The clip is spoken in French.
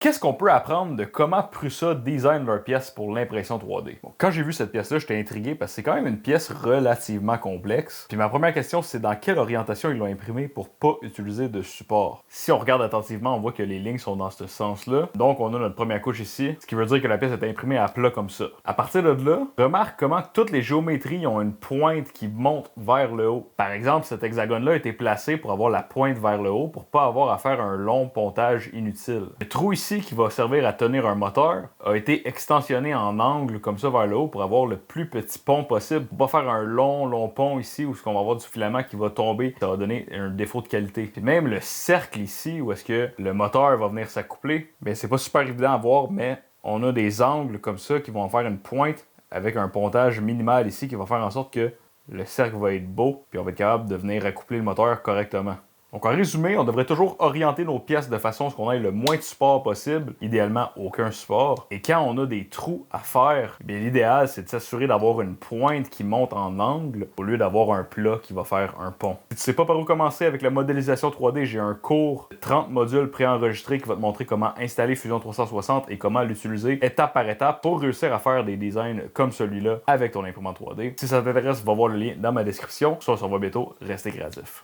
Qu'est-ce qu'on peut apprendre de comment Prusa design leur pièce pour l'impression 3D? Bon, quand j'ai vu cette pièce-là, j'étais intrigué parce que c'est quand même une pièce relativement complexe. Puis ma première question, c'est dans quelle orientation ils l'ont imprimée pour pas utiliser de support. Si on regarde attentivement, on voit que les lignes sont dans ce sens-là. Donc on a notre première couche ici, ce qui veut dire que la pièce est imprimée à plat comme ça. À partir de là, remarque comment toutes les géométries ont une pointe qui monte vers le haut. Par exemple, cet hexagone-là a été placé pour avoir la pointe vers le haut pour pas avoir à faire un long pontage inutile. Le trou ici qui va servir à tenir un moteur a été extensionné en angle comme ça vers le haut pour avoir le plus petit pont possible. Pour pas faire un long pont ici où on va avoir du filament qui va tomber, ça va donner un défaut de qualité. Puis même le cercle ici où est-ce que le moteur va venir s'accoupler, ben c'est pas super évident à voir, mais on a des angles comme ça qui vont faire une pointe avec un pontage minimal ici qui va faire en sorte que le cercle va être beau, puis on va être capable de venir accoupler le moteur correctement. Donc en résumé, on devrait toujours orienter nos pièces de façon à ce qu'on ait le moins de support possible, idéalement aucun support. Et quand on a des trous à faire, bien l'idéal c'est de s'assurer d'avoir une pointe qui monte en angle au lieu d'avoir un plat qui va faire un pont. Si tu sais pas par où commencer avec la modélisation 3D, j'ai un cours de 30 modules préenregistrés qui va te montrer comment installer Fusion 360 et comment l'utiliser étape par étape pour réussir à faire des designs comme celui-là avec ton imprimante 3D. Si ça t'intéresse, va voir le lien dans ma description. Soit on se revoit bientôt, restez créatifs.